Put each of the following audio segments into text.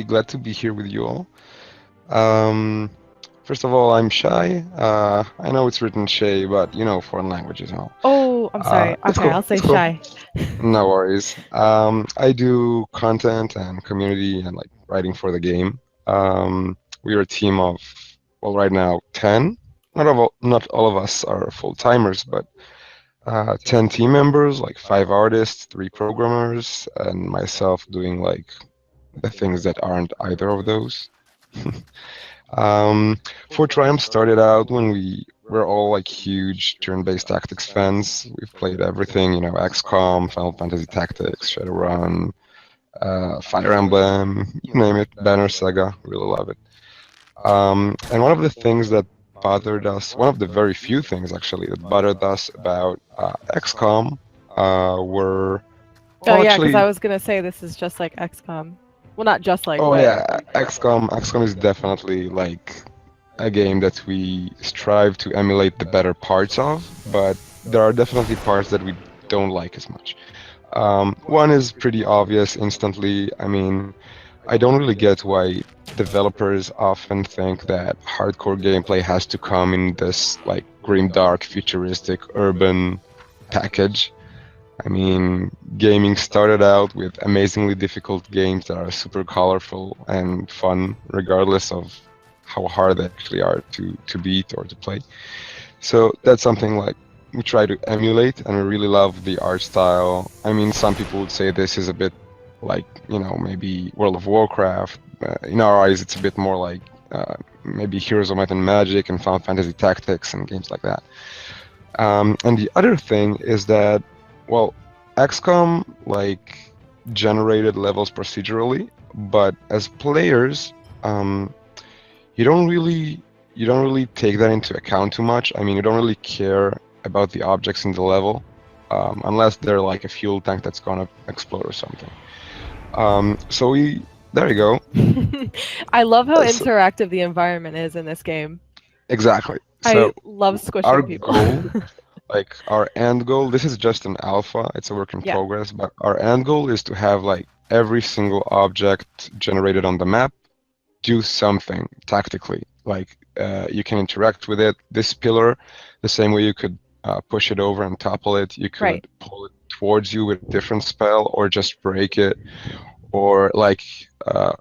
glad to be here with you all. Um, First of all, I'm Shay. I know it's written Shay, but foreign languages and all. Oh, I'm sorry. It's Okay, cool. I'll say It's cool. shy. No worries. I do content and community and like writing for the game. We're a team of, well, right now 10. Not all of us are full timers, but 10 team members, like 5 artists, 3 programmers, and myself doing like the things that aren't either of those. For Triumph started out when we were all like huge turn-based tactics fans. We've played everything, XCOM, Final Fantasy Tactics, Shadowrun, Fire Emblem, you name it, Banner Saga. Really love it. And one of the things that bothered us, one of the very few things actually that bothered us about XCOM were, Oh well, yeah, because I actually, was gonna say this is just like XCOM. Well, not just like, oh but yeah, XCOM is definitely like a game that we strive to emulate the better parts of, but there are definitely parts that we don't like as much. One is pretty obvious instantly. I mean, I don't really get why developers often think that hardcore gameplay has to come in this like grimdark, futuristic, urban package. I mean, gaming started out with amazingly difficult games that are super colorful and fun, regardless of how hard they actually are to beat or to play. So that's something like we try to emulate, and we really love the art style. I mean, some people would say this is a bit like, maybe World of Warcraft. In our eyes, it's a bit more like maybe Heroes of Might and Magic and Final Fantasy Tactics and games like that. And the other thing is that, well, XCOM like generated levels procedurally, but as players, um, you don't really you don't really take that into account too much. I mean, you don't really care about the objects in the level, unless they're like a fuel tank that's gonna explode or something. So there you go. I love how So, interactive the environment is in this game. exactly. I So love our squishing people. goal, like our end goal, this is just an alpha, it's a work in Yeah, progress, but our end goal is to have like every single object generated on the map do something tactically. Like you can interact with it. This pillar, the same way you could push it over and topple it, you right. could pull it towards you with a different spell, or just break it, or like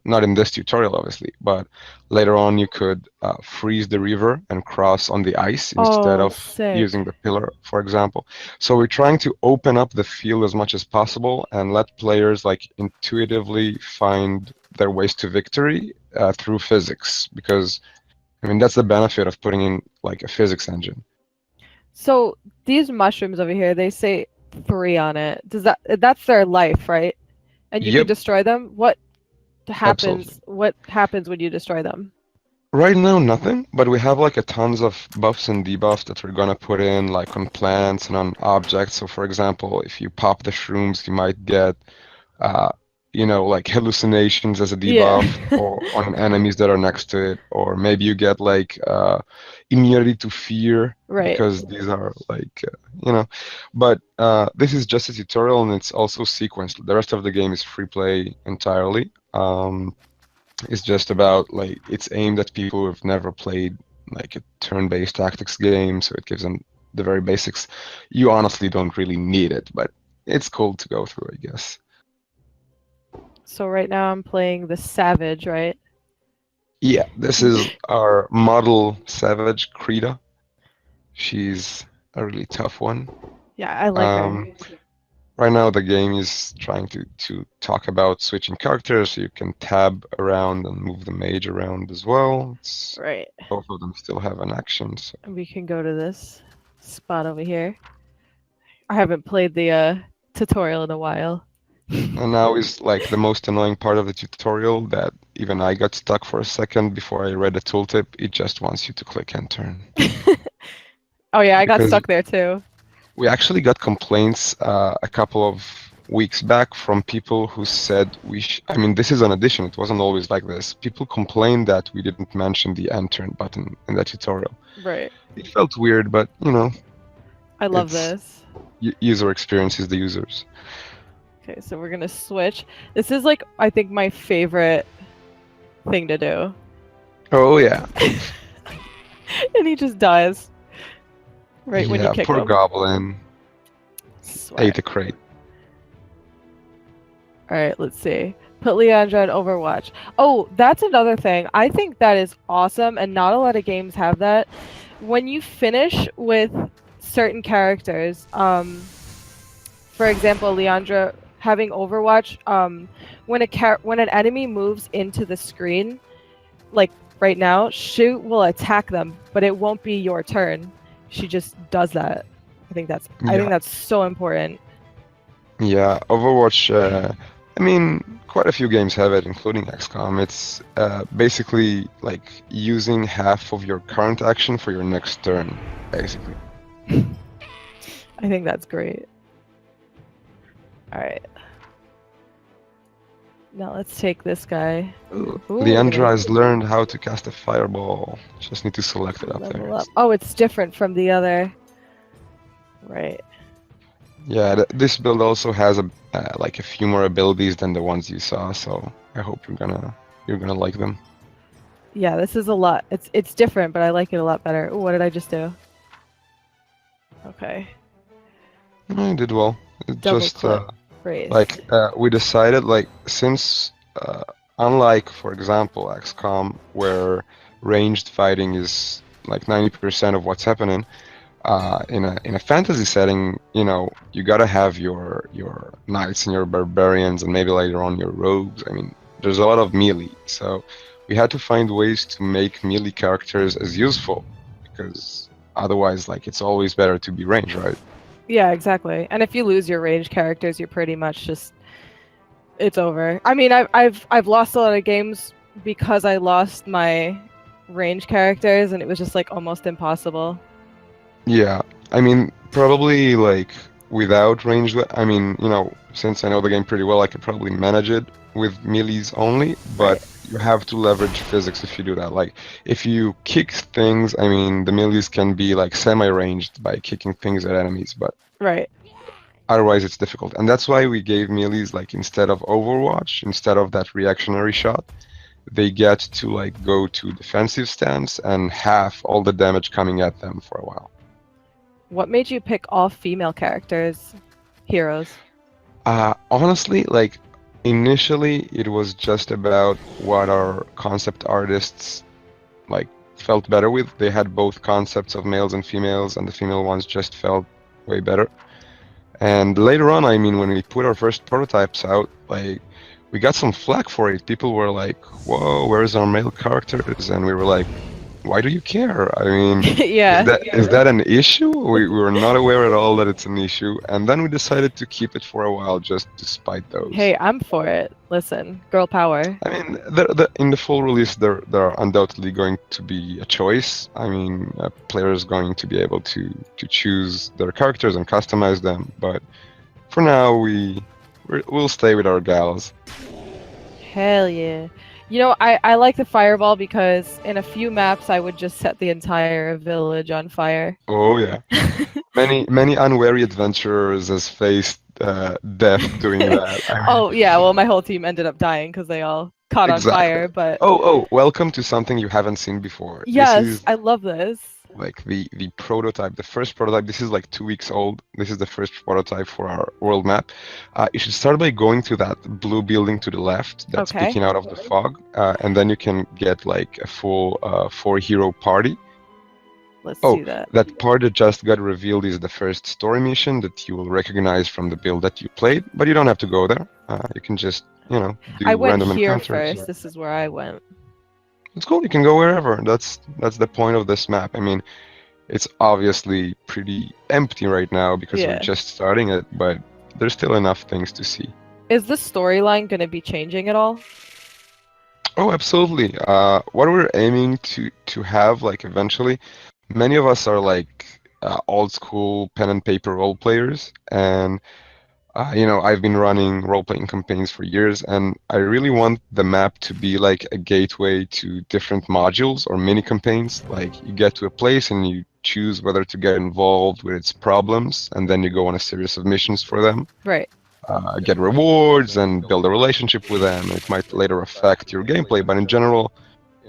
not in this tutorial obviously, but later on you could freeze the river and cross on the ice instead Oh, of sick. using the pillar, for example. So we're trying to open up the field as much as possible and let players like intuitively find their ways to victory through physics, because I mean that's the benefit of putting in like a physics engine. So these mushrooms over here, they say 3 on it. Does that's their life, right? And you can Yep, destroy them? What absolutely. happens? What happens when you destroy them? Right now, nothing, but we have like a tons of buffs and debuffs that we're gonna put in like on plants and on objects. So for example, if you pop the shrooms, you might get uh, like hallucinations as a Yeah. debuff or on enemies that are next to it, or maybe you get like immunity to fear Right. because these are like but this is just a tutorial and it's also sequenced. The rest of the game is free play entirely. It's just about like it's aimed at people who have never played like a turn-based tactics game, so it gives them the very basics. You honestly don't really need it, but it's cool to go through, I guess. So right now I'm playing the Savage, right? Yeah, this is our model Savage Krita. She's a really tough one. Yeah, I like her. Um, right now the game is trying to talk about switching characters, so you can tab around and move the mage around as well. Right. Both of them still have an action, so. And we can go to this spot over here. I haven't played the tutorial in a while. And now is like the most annoying part of the tutorial that even I got stuck for a second before I read the tooltip. It just wants you to click and turn. Oh yeah, I got Because stuck there too. we actually got complaints a couple of weeks back from people who said I mean, this is an addition. It wasn't always like this. People complained that we didn't mention the end turn button in the tutorial. Right. It felt weird, but I love it's this. user experience is the users. Okay, so we're gonna switch. This is like I think my favorite thing to do. Oh yeah. And he just dies right when you Yeah, kick poor him. goblin Swear. ate a crate. All right, let's see. Put Leandra in Overwatch. Oh, that's another thing. I think that is awesome, and not a lot of games have that. When you finish with certain characters, for example, Leandra having Overwatch, when an enemy moves into the screen, like right now, she will attack them, but it won't be your turn. She just does that. I think Yeah, that's so important. yeah. Overwatch. I mean, quite a few games have it, including XCOM. It's basically like using half of your current action for your next turn, basically. I think that's great. All right. Now let's take this guy. Ooh. Ooh, look at Leandra this. has learned how to cast a fireball. Just need to select it up Level there. up. Oh, it's different from the other. Right. Yeah, this build also has a like a few more abilities than the ones you saw, so I hope you're gonna like them. Yeah, this is a lot. It's different, but I like it a lot better. Ooh, what did I just do? Okay. I did well. It Double just clip. Race. like we decided like since unlike for example XCOM where ranged fighting is like 90% of what's happening in a fantasy setting, you gotta have your knights and your barbarians and maybe later on your rogues. I mean, there's a lot of melee, so we had to find ways to make melee characters as useful because otherwise like it's always better to be ranged, right? Yeah, exactly. And if you lose your range characters, you're pretty much just it's over. I mean, I've lost a lot of games because I lost my range characters, and it was just like almost impossible. Yeah, I mean, probably like without range. I mean, since I know the game pretty well, I could probably manage it with melees only, but Right. you have to leverage physics if you do that. Like, if you kick things, I mean, the melees can be like semi-ranged by kicking things at enemies, but Right. otherwise it's difficult. And that's why we gave melees like instead of Overwatch, instead of that reactionary shot, they get to like go to defensive stance and half all the damage coming at them for a while. What made you pick all female characters, heroes? Honestly, like initially it was just about what our concept artists like felt better with. They had both concepts of males and females, and the female ones just felt way better. And later on, I mean, when we put our first prototypes out, like we got some flack for it. People were like, "Whoa, where's our male characters?" And we were like, "Why do you care? I mean, is Yeah. that an issue? We were not aware at all that it's an issue." And then we decided to keep it for a while just to spite those. Hey, I'm for it. Listen, girl power. I mean, in the full release, there are undoubtedly going to be a choice. I mean, a player is going to be able to choose their characters and customize them. But for now, we'll stay with our gals. Hell yeah. I like the fireball because in a few maps I would just set the entire village on fire. Oh yeah, many unwary adventurers has faced death doing that. I mean, Oh, yeah, well, my whole team ended up dying because they all caught on exactly. fire, but Oh, welcome to something you haven't seen before. This yes, is I love this. like the prototype, the first prototype. This is like 2 weeks old. This is the first prototype for our world map. You should start by going to that blue building to the left that's Okay, peeking out of the fog, and then you can get like a full four-hero party. let's Oh, see that. that part that just got revealed is the first story mission that you will recognize from the build that you played, but you don't have to go there. You can just, I do went random here encounters. first. This is where I went. It's cool. You can go wherever. That's the point of this map. I mean, it's obviously pretty empty right now because we're Yeah. just starting it, but there's still enough things to see. Is the storyline going to be changing at all? Oh, absolutely. What we're aiming to have, like eventually, many of us are like old school pen and paper role players, and I've been running role-playing campaigns for years, and I really want the map to be like a gateway to different modules or mini campaigns. Like you get to a place and you choose whether to get involved with its problems, and then you go on a series of missions for them. Right. get rewards and build a relationship with them. It might later affect your gameplay, but in general,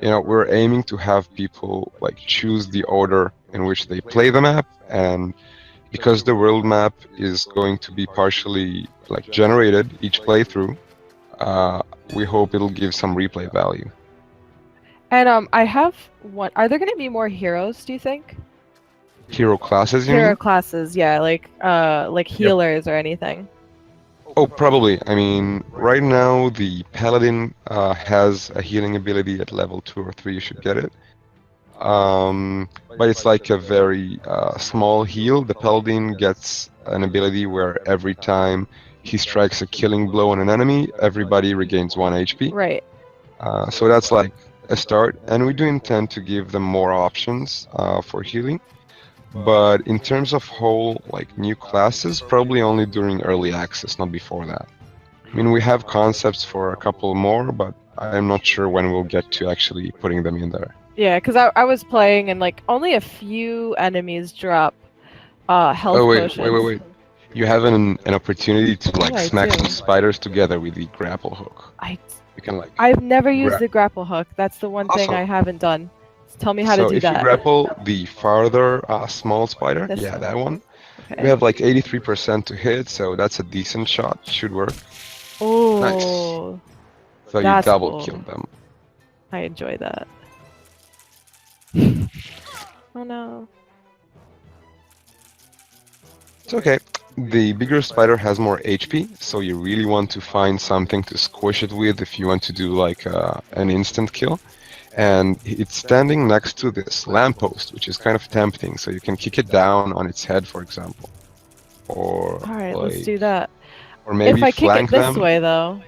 we're aiming to have people like choose the order in which they play the map, and because the world map is going to be partially like generated each playthrough, we hope it'll give some replay value. And I have one. Are there going to be more heroes, do you think? Hero classes, you Hero mean? classes, yeah, like Yep. healers or anything. Oh, probably. I mean, right now the Paladin has a healing ability at level 2 or 3. You should get it. But it's like a very small heal. The Paladin gets an ability where every time he strikes a killing blow on an enemy, everybody regains 1 HP. Right. So that's like a start, and we do intend to give them more options for healing. But in terms of whole like new classes, probably only during early access, not before that. I mean, we have concepts for a couple more, but I'm not sure when we'll get to actually putting them in there. Yeah, because I was playing and like only a few enemies drop health Oh potions. wait! You have an opportunity to Oh, like I smack some do. spiders together with the grapple hook. I You can like I've never used grab. the grapple hook. That's the one thing Awesome. I haven't done. Tell me how to So do if you that. grapple the farther small spider, This yeah, one. that one, you Okay. have like 83% to hit, so that's a decent shot. Should work. Nice. Oh, So you that's double kill cool. them. I enjoy that. Oh no. It's okay. The bigger spider has more HP, so you really want to find something to squish it with if you want to do like an instant kill. And it's standing next to this lamppost, which is kind of tempting. So you can kick it down on its head, for example, or All right, let's like, do that. or If maybe I kick it flank this them. way though.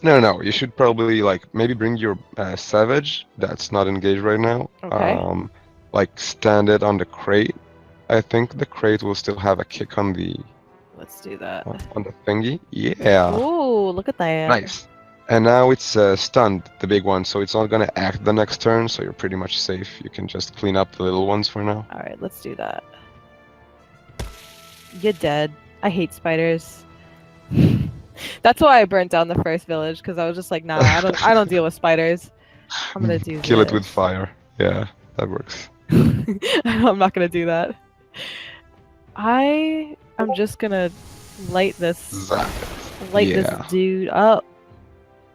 No. You should probably like maybe bring your savage that's not engaged right now. Okay. Like stand it on the crate. I think the crate will still have a kick Let's do that. on the thingy. Yeah, Ooh, look at that. nice. And now it's stunned, the big one, so it's not gonna act the next turn. So you're pretty much safe. You can just clean up the little ones for now. All right, let's do that. You're dead. I hate spiders. That's why I burnt down the first village because I was just like, nah, I don't deal with spiders. I'm gonna do Kill it with this. fire. Yeah, that works. I'm not gonna do that. I'm just gonna light this Zap it. this Yeah, dude up.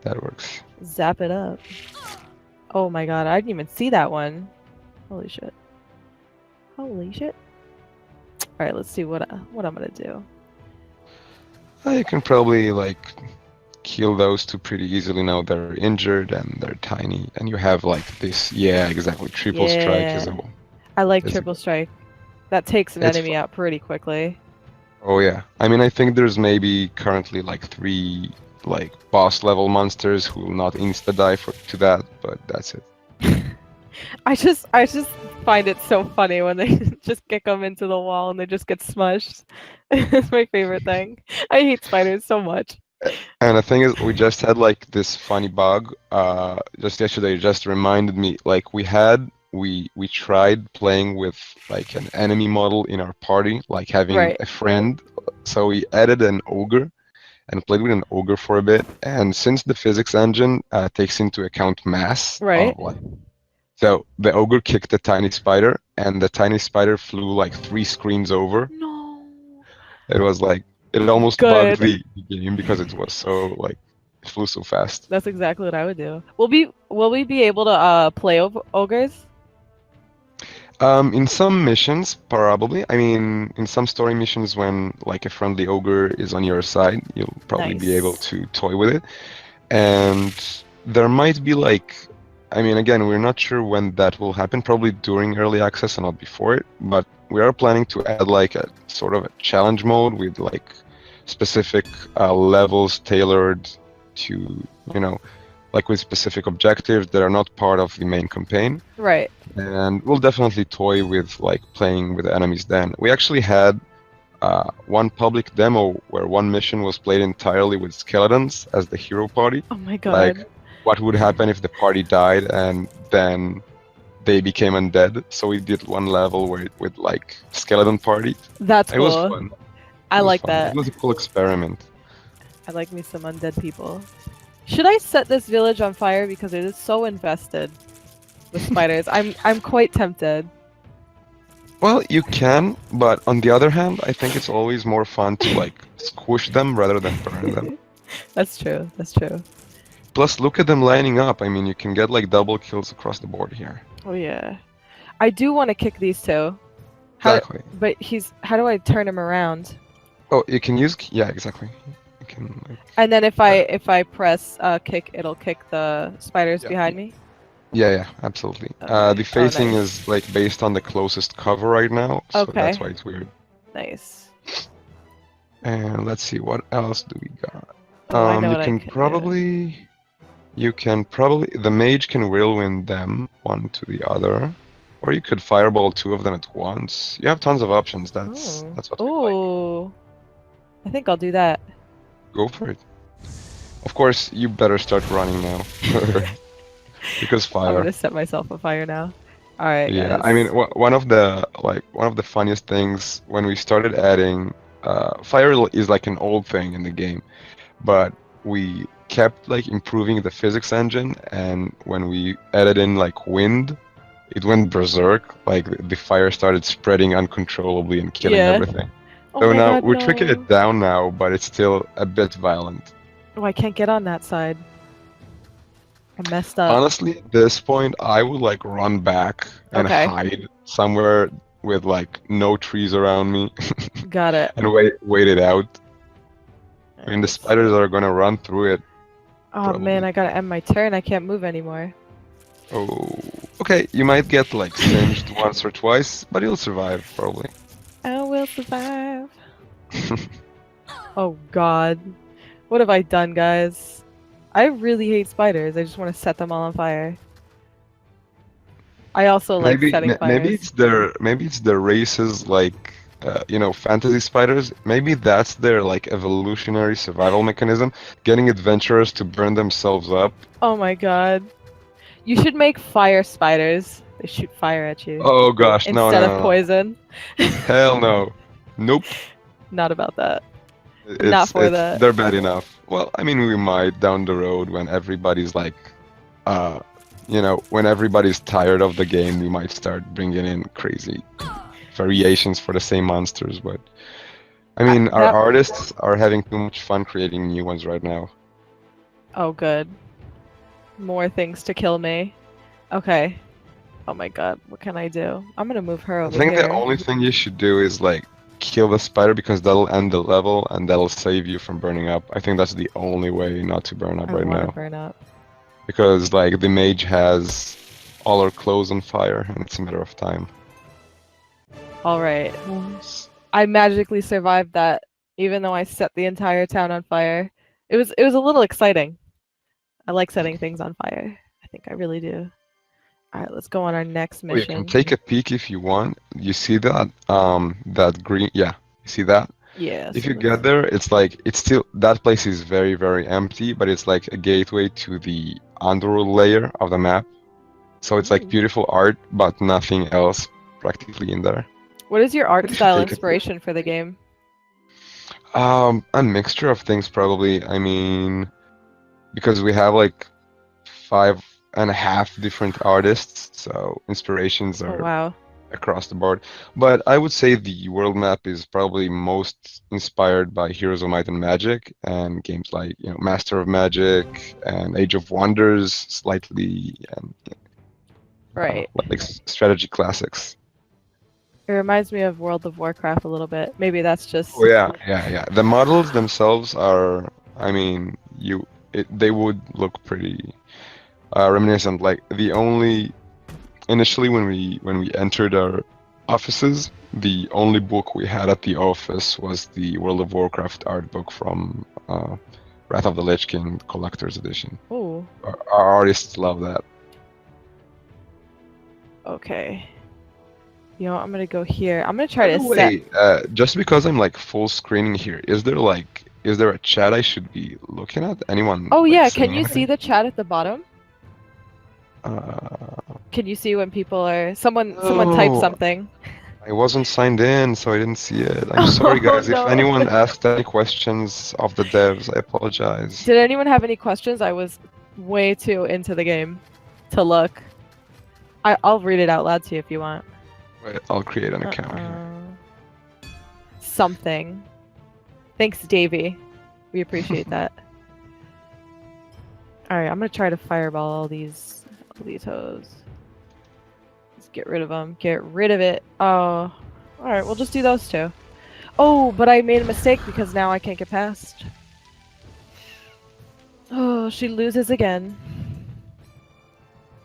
that works. Zap it up. Oh my god, I didn't even see that one. Holy shit. Holy shit. Alright, let's see what I'm gonna do. You can probably like kill those two pretty easily now. They're injured and they're tiny, and you have like this. Yeah, exactly. Triple strike is Yeah. I like triple strike. That takes an it's enemy fun. out pretty quickly. Oh yeah. I mean, I think there's maybe currently like 3 like boss level monsters who will not insta die to that, but that's it. I just find it so funny when they just kick them into the wall and they just get smushed. It's my favorite thing. I hate spiders so much. And the thing is, we just had like this funny bug. Just yesterday, it just reminded me. Like we tried playing with like an enemy model in our party, like having Right. a friend. So we added an ogre and played with an ogre for a bit. And since the physics engine takes into account mass, Right. so the ogre kicked a tiny spider, and the tiny spider flew like 3 screens over. No. It was like it almost bugged Good. the game because it was so like it flew so fast. That's exactly what I would do. Will we be able to play ogres? In some missions, probably. I mean, in some story missions, when like a friendly ogre is on your side, you'll probably be able Nice. to toy with it. And there might be like, I mean, again, we're not sure when that will happen. Probably during early access and not before it. But we are planning to add like a sort of a challenge mode with like specific levels tailored to, you know, like with specific objectives that are not part of the main campaign. Right. And we'll definitely toy with like playing with the enemies then. We actually had one public demo where one mission was played entirely with skeletons as the hero party. Oh my god. Like, what would happen if the party died and then they became undead? So we did one level where with like skeleton party. That's It was cool. fun. I It was like fun. It that. was a cool experiment. I like me some undead people. Should I set this village on fire because it is so infested with spiders? I'm quite tempted. Well, you can, but on the other hand, I think it's always more fun to like squish them rather than burn them. That's true. That's true. Plus, look at them lining up. I mean, you can get like double kills across the board here. Oh yeah. I do want to kick these two. Exactly. But he's. How do I turn him around? Oh, you can use, yeah, exactly. You can like, And then if I press kick, it'll kick the spiders yeah, behind me. yeah, absolutely. Okay. The Oh, facing nice. is like based on the closest cover right now, so that's Okay. why it's weird. Nice. And let's see, what else do we got? Oh, I know You what I can can do. probably, the mage can whirlwind them one to the other, or you could fireball two of them at once. You have tons of options. Oh. That's what we like. Oh. I think I'll do that. Go for it. Of course, you better start running now, because I'm fire. gonna set myself on fire now. All right, Yeah, I mean, guys. one of the funniest things when we started adding, fire is like an old thing in the game, but we kept like improving the physics engine, and when we added in like wind, it went berserk. Like the fire started spreading uncontrollably and killing Yeah. everything. Oh So my now God, we're tricking no. it down now, but it's still a bit violent. Oh, I can't get on that side. I messed up. Honestly, at this point, I would like run back and Okay, hide somewhere with like no trees around me got it. and wait it out. I mean, the Nice. spiders are gonna run through it Oh man, probably. I gotta end my turn. I can't move anymore. Oh, okay. You might get like singed once or twice, but you'll survive probably. I will survive. Oh God. What have I done, guys? I really hate spiders. I just want to set them all on fire. I also like setting fires. Maybe it's their races like fantasy spiders. Maybe that's their like evolutionary survival mechanism, getting adventurers to burn themselves up. Oh my God. You should make fire spiders. They shoot fire at you Oh gosh, no, instead no, of no, no. poison. Hell no. Nope. Not about that. Not for that. They're bad enough. Well, I mean, we might down the road when everybody's like, uh, when everybody's tired of the game, we might start bringing in crazy variations for the same monsters. But I mean, our That. artists are having too much fun creating new ones right now. Oh, good. More things to kill me. Okay. Oh my God. What can I do? I'm gonna move her I over think the here. only thing you should do is like kill the spider because that'll end the level and that'll save you from burning up. I think that's the only way not to burn up I right want to now. burn up. Because like the mage has all her clothes on fire and it's a matter of time. All right. I magically survived that, even though I set the entire town on fire. It was a little exciting. I like setting things on fire. I think I really do. All right, let's go on our next Oh, you can mission. take a peek if you want. You see that that green, yeah, you see that? Yeah. If So you let's. get there, it's like it's still that place is very, very empty, but it's like a gateway to the underworld layer of the map. So it's like Ooh. beautiful art, but nothing else practically in there. What is your art But you should style take a peek. inspiration for the game? A mixture of things probably. I mean, because we have like 5.5 different artists, so inspirations Oh are wow. across the board. But I would say the world map is probably most inspired by Heroes of Might and Magic and games like, Master of Magic and Age of Wonders, slightly, and Right. like strategy classics. It reminds me of World of Warcraft a little bit. Maybe that's Oh just. yeah, yeah, yeah. The models themselves are, I mean, they would look pretty reminiscent. Like the only initially when we entered our offices, the only book we had at the office was the World of Warcraft art book from Wrath of the Lich King Collector's Edition. Oh. Our artists love that. Okay. You know what, I'm gonna go here. I'm gonna try By to the set. way, just because I'm like full screening here, is there a chat I should be looking at? Anyone Oh like yeah, can saying you see anything? the chat at the bottom? Uh, Can you see when people are someone type oh, something? I wasn't signed in, so I didn't see it. I'm sorry, Oh guys. If no. anyone asked any questions of the devs, I apologize. Did anyone have any questions? I was way too into the game to look. I'll read it out loud to you if you want. Wait, I'll create an account here. Uh-uh. Something. Thanks, Davey. We appreciate that. Alright, I'm gonna try to fireball all these hoes. Let's get rid of them. Get rid of it. Oh. Alright, we'll just do those two. Oh, but I made a mistake because now I can't get past. Oh, she loses again.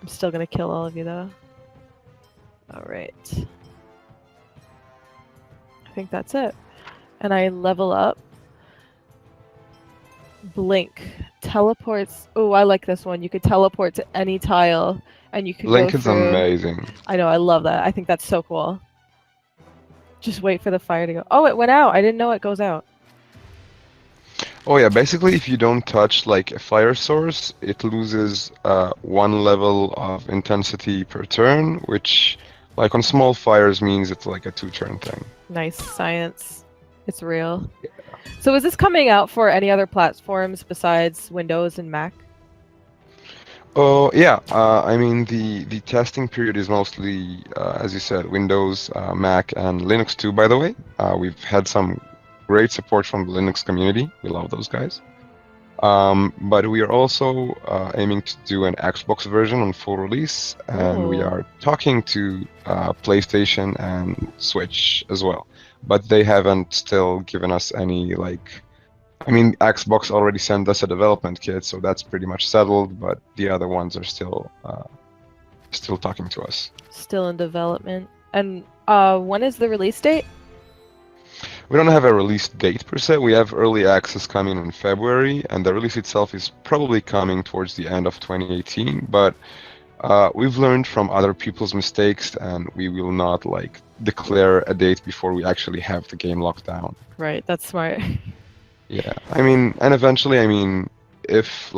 I'm still gonna kill all of you though. Alright. I think that's it. And I level up. Blink. Teleports. Oh, I like this one. You could teleport to any tile and you could Link go is through. amazing. I know, I love that. I think that's so cool. Just wait for the fire to go. Oh, it went out. I didn't know it goes out. Oh yeah, basically if you don't touch like a fire source, it loses 1 level of intensity per turn, which like on small fires means it's like a 2-turn thing. Nice science. It's real. Yeah. So is this coming out for any other platforms besides Windows and Mac? Oh yeah, I mean the testing period is mostly, as you said, Windows, Mac, and Linux too. By the way, we've had some great support from the Linux community. We love those guys. But we are also aiming to do an Xbox version on full release, and we are talking to PlayStation and Switch as well. But they haven't still given us any like. I mean, Xbox already sent us a development kit, so that's pretty much settled. But the other ones are still talking to us. Still in development. And when is the release date? We don't have a release date per se. We have early access coming in February, and the release itself is probably coming towards the end of 2018. But we've learned from other people's mistakes, and we will not like declare a date before we actually have the game locked down. Right, that's smart. Yeah, I mean, and eventually, I mean, if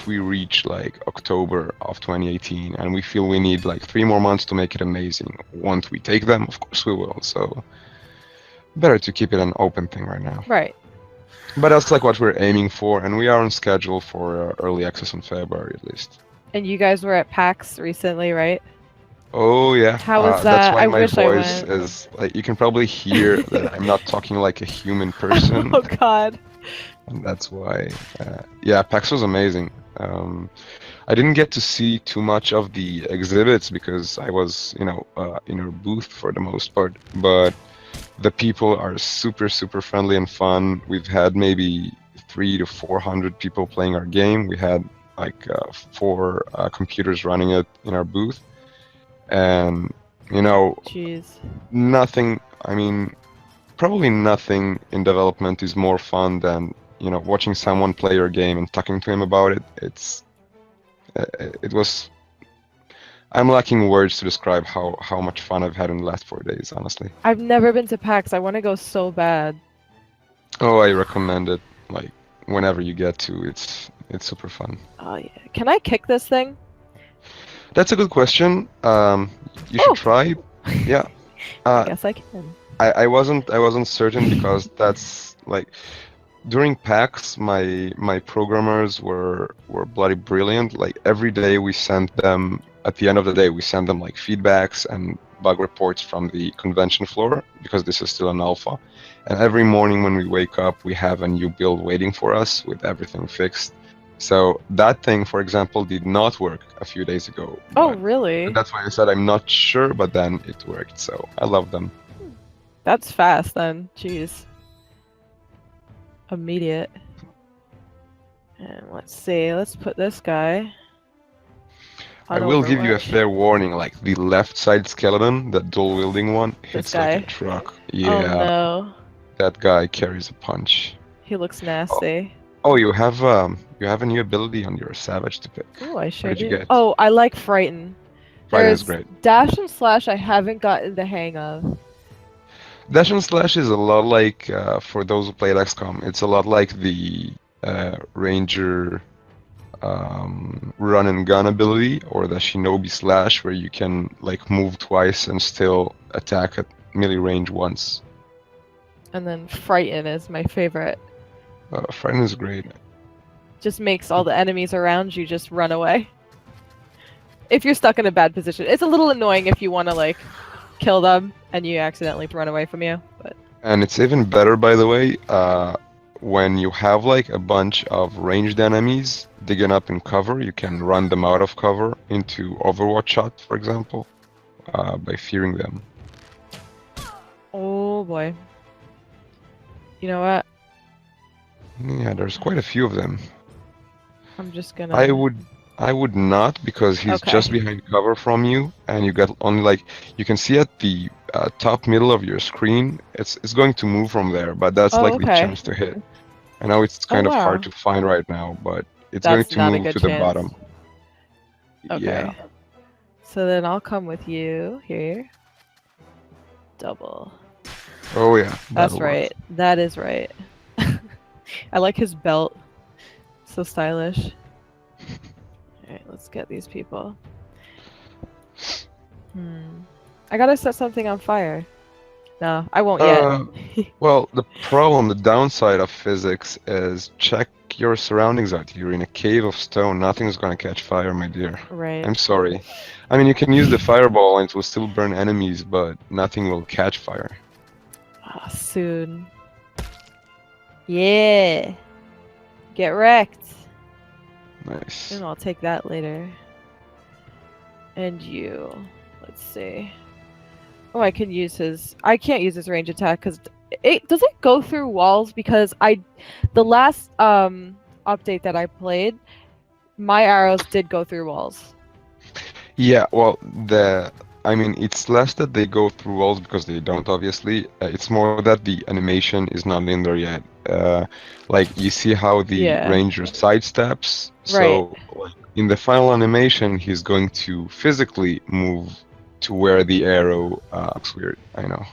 we reach like October of 2018 and we feel we need like 3 more months to make it amazing, once we take them, of course we will. So better to keep it an open thing right now. Right. But that's like what we're aiming for, and we are on schedule for early access in February at least. And you guys were at PAX recently, right? Oh yeah. How was that? That's why I my wish I voice went. is like, you can probably hear that I'm not talking like a human person. Oh god. And that's why. Yeah, PAX was amazing. I didn't get to see too much of the exhibits because I was, in our booth for the most part. But the people are super, super friendly and fun. We've had maybe 300 to 400 people playing our game. We had like 4 computers running it in our booth. And, Jeez. nothing, I mean, probably nothing in development is more fun than, watching someone play your game and talking to him about it. It was, I'm lacking words to describe how much fun I've had in the last 4 days, honestly. I've never been to PAX. I want to go so bad. Oh, I recommend it, like, whenever you get to. It's super fun. Oh yeah. Can I kick this thing? That's a good question. You should try. Yeah. I guess I can. I wasn't certain because that's like during PAX my programmers were bloody brilliant. Like every day we sent them, at the end of the day we sent them like feedbacks and bug reports from the convention floor because this is still an alpha. And every morning when we wake up we have a new build waiting for us with everything fixed. So that thing, for example, did not work a few days ago. Oh, really? That's why I said I'm not sure, but then it worked. So I love them. That's fast then. Jeez. Immediate. And let's see. Let's put this guy. I will give you a fair warning. Like the left side skeleton, that dual wielding one, hits like a truck. Yeah. Oh no. That guy carries a punch. He looks nasty. Oh, you have a new ability on your savage to pick. Oh, I sure What did you do. get? Oh, I like Frighten. Frighten is great. Dash and Slash I haven't gotten the hang of. Dash and Slash is a lot like, for those who played XCOM, it's a lot like the Ranger run and gun ability, or the Shinobi Slash, where you can like move twice and still attack at melee range once. And then Frighten is my favorite. Frighten is great. Just makes all the enemies around you just run away. If you're stuck in a bad position. It's a little annoying if you want to, like, kill them and you accidentally run away from you, but... And it's even better, by the way, when you have like a bunch of ranged enemies digging up in cover, you can run them out of cover into Overwatch shot, for example, by fearing them. Oh boy. You know what? Yeah, there's quite a few of them. I'm just gonna... I would not, because he's Okay. just behind cover from you, and you got only like you can see at the top middle of your screen. It's going to move from there, but that's Oh, like the okay. chance to hit. I know it's Oh, kind of hard wow. to find right now, but it's going That's to not a move good to the chance. bottom. Okay. Yeah. So then I'll come with you here. Double. Oh yeah. That's that'll work. right. That is right. I like his belt. So stylish. Alright, let's get these people. I gotta set something on fire. No, I won't yet. Well, the downside of physics is check your surroundings out. You're in a cave of stone. Nothing's gonna catch fire, my dear. Right. I'm sorry. I mean, you can use the fireball and it will still burn enemies, but nothing will catch fire. Oh, soon. Yeah. Get wrecked. Nice. And I'll take that later. And you. Let's see. Oh, I can use his... I can't use his range attack because... Does it go through walls? Because the last update that I played, my arrows did go through walls. Yeah, well, I mean, it's less that they go through walls because they don't, obviously. It's more that the animation is not in there yet. Like, you see how the Yeah. ranger sidesteps? Right. So, like, in the final animation, he's going to physically move to where the arrow looks weird. I know.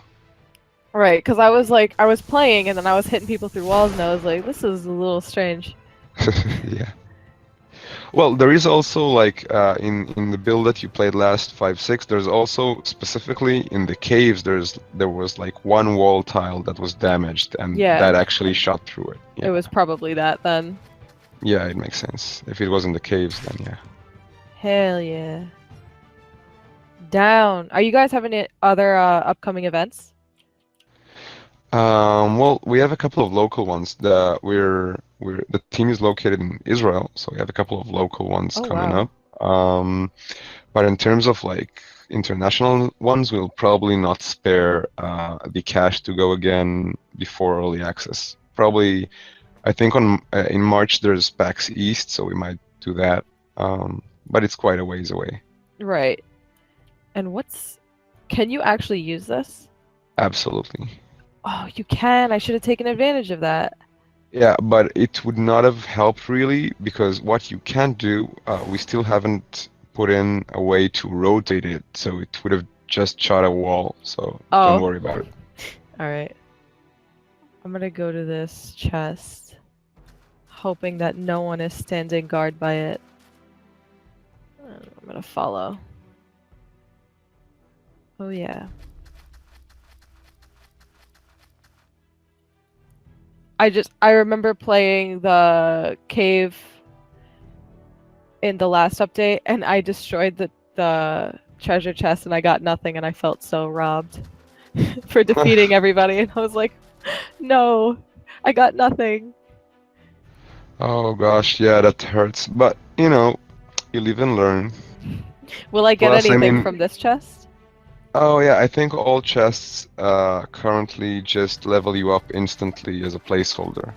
Right, because I was playing and then I was hitting people through walls and I was like, this is a little strange. Yeah. Well, there is also like in the build that you played last 5-6, there's also specifically in the caves there was like one wall tile that was damaged and Yeah. that actually shot through it. Yeah. It was probably that then. Yeah, it makes sense. If it was in the caves, then yeah. Hell yeah. Down. Are you guys having any other upcoming events? Well, we have a couple of local ones. The team is located in Israel, so we have a couple of local ones coming wow. up. But in terms of like international ones, we'll probably not spare the cash to go again before early access. Probably, I think in March there's PAX East, so we might do that. But it's quite a ways away. Right. And can you actually use this? Absolutely. Oh, you can. I should have taken advantage of that. Yeah, but it would not have helped really because what you can do, we still haven't put in a way to rotate it, so it would have just shot a wall. So don't worry about it. All right. I'm gonna go to this chest, hoping that no one is standing guard by it. I'm gonna follow. Oh yeah. I remember playing the cave in the last update and I destroyed the treasure chest and I got nothing and I felt so robbed for defeating everybody and I was like, no, I got nothing. Oh gosh, yeah, that hurts. But you know, you live and learn. Will I get Plus, anything from this chest? Oh yeah, I think all chests currently just level you up instantly as a placeholder.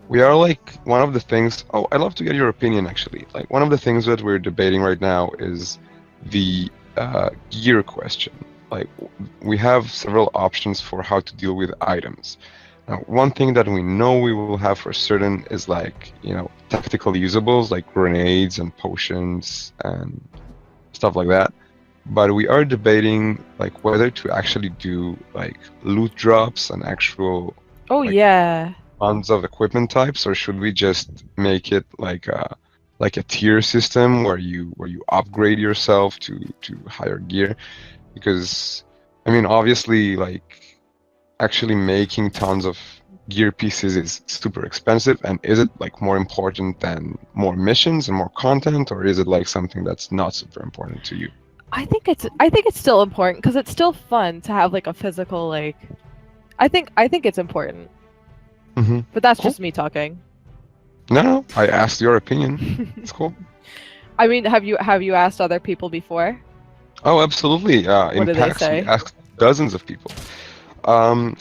We are like one of the things. Oh, I'd love to get your opinion actually. Like one of the things that we're debating right now is the gear question. Like we have several options for how to deal with items. Now, one thing that we know we will have for certain is like, you know, tactical usables like grenades and potions and stuff like that. But we are debating like whether to actually do like loot drops and actual yeah, tons of equipment types, or should we just make it like a tier system where you upgrade yourself to higher gear? Because I mean, obviously, like actually making tons of gear pieces is super expensive. And is it like more important than more missions and more content, or is it like something that's not super important to you? I think it's still important because it's still fun to have like a physical like. I think it's important, Hmm. but that's Cool. just me talking. No, no, I asked your opinion. It's cool. I mean, have you asked other people before? Oh, absolutely. What In do they PAX, we say? asked dozens of people.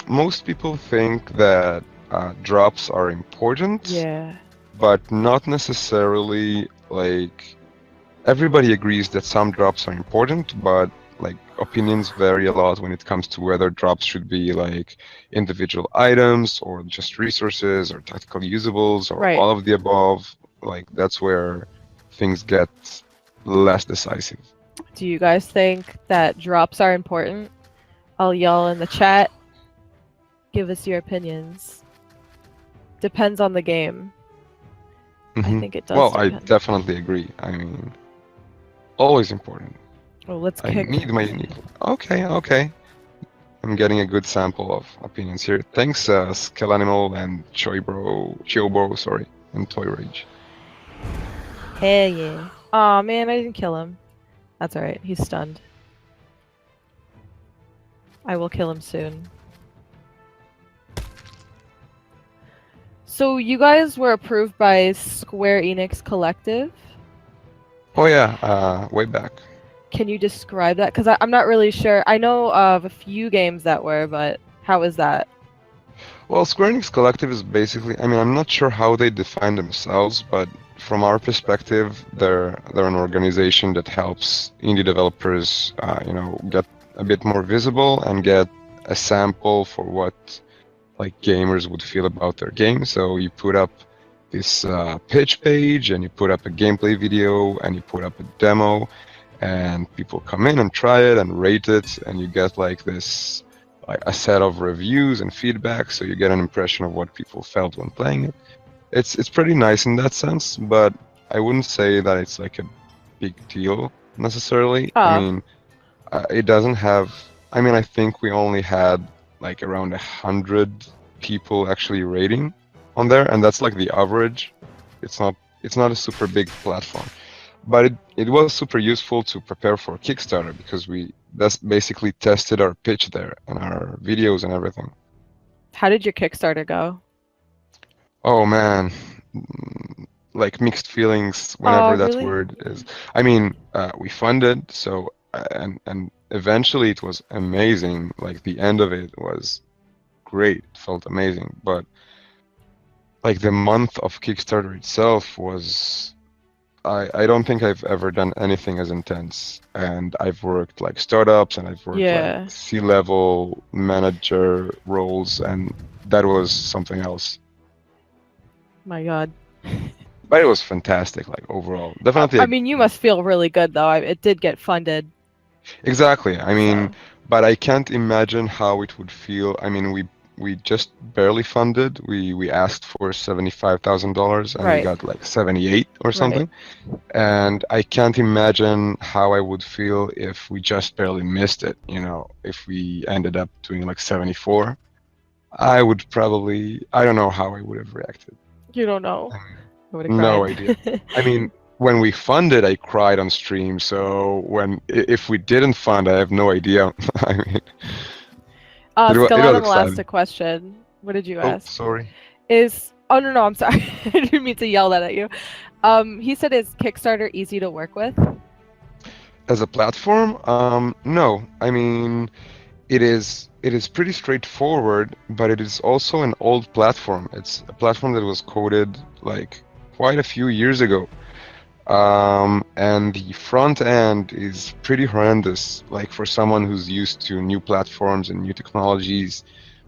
Most people think that drops are important, Yeah. but not necessarily like everybody agrees that some drops are important, but like opinions vary a lot when it comes to whether drops should be like individual items or just resources or tactical usables or Right. all of the above. Like that's where things get less decisive. Do you guys think that drops are important? I'll yell in the chat. Give us your opinions. Depends on the game. I Hmm. think it does Well, I depend. definitely agree. I mean, always important. Oh, let's I kick. need my unique. Okay, okay. I'm getting a good sample of opinions here. Thanks, Skull Animal and Choibro, sorry, and Toy Rage. Hell yeah. Aw, man, I didn't kill him. That's alright. He's stunned. I will kill him soon. So you guys were approved by Square Enix Collective. Oh yeah, way back. Can you describe that? Because I'm not really sure. I know of a few games that were, but how is that? Well, Square Enix Collective is basically, I mean, I'm not sure how they define themselves, but from our perspective, they're an organization that helps indie developers, get a bit more visible and get a sample for what like gamers would feel about their game. So you put up this pitch page and you put up a gameplay video and you put up a demo and people come in and try it and rate it and you get like this like a set of reviews and feedback so you get an impression of what people felt when playing it. It's pretty nice in that sense, but I wouldn't say that it's like a big deal necessarily. I Oh, mean, it doesn't have. I mean, I think we only had like around 100 people actually rating on there, and that's like the average. It's not. It's not a super big platform, but it was super useful to prepare for Kickstarter because we that's basically tested our pitch there and our videos and everything. how did your Kickstarter go? Oh man, like mixed feelings Oh, whenever that really? word is. I mean, we funded, so and eventually it was amazing. Like the end of it was great. It felt amazing. But like the month of Kickstarter itself was I don't think I've ever done anything as intense. And I've worked like startups and I've worked like Yeah. C-level manager roles and that was something else. My God. But it was fantastic, like overall. Definitely I mean, you must feel really good though. It did get funded, exactly. I mean, so but I can't imagine how it would feel. I mean, we just barely funded. We asked for $75,000 and we right, got like 78 or right. something. And I can't imagine how I would feel if we just barely missed it, if we ended up doing like 74. I would probably, I don't know how I would have reacted. You don't know. I mean, I would have no cried. idea. I mean, when we funded, I cried on stream. So if we didn't fund, I have no idea. I mean, it was Skeleton asked a exciting. question. What did you Oh, ask? sorry. Oh no, I'm sorry. I didn't mean to yell that at you. He said, is Kickstarter easy to work with? As a platform, no. I mean, it is pretty straightforward, but it is also an old platform. It's a platform that was coded like quite a few years ago. And the front end is pretty horrendous. Like for someone who's used to new platforms and new technologies,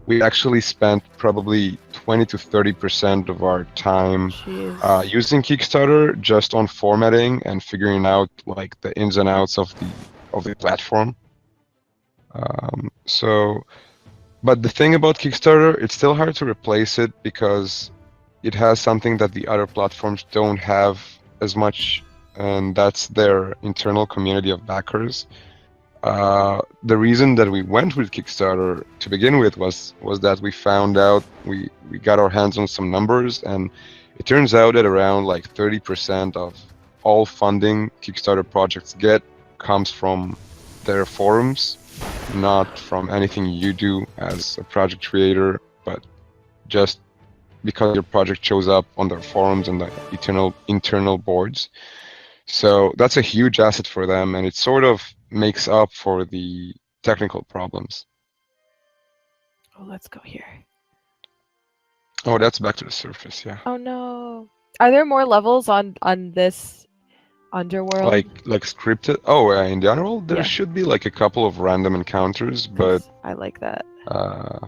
we actually spent probably 20 to 30% of our time Jeez. using Kickstarter just on formatting and figuring out like the ins and outs of the platform. So, but the thing about Kickstarter, it's still hard to replace it because it has something that the other platforms don't have as much, and that's their internal community of backers. The reason that we went with Kickstarter to begin with was that we found out we got our hands on some numbers, and it turns out that around like 30% of all funding Kickstarter projects get comes from their forums, not from anything you do as a project creator, but just because your project shows up on their forums and the internal boards. So that's a huge asset for them, and it sort of makes up for the technical problems. Oh, let's go here. Oh, that's back to the surface, yeah. Oh no. Are there more levels on this underworld? Like scripted. Oh, in general, there Yeah. should be like a couple of random encounters, but I like that. uh,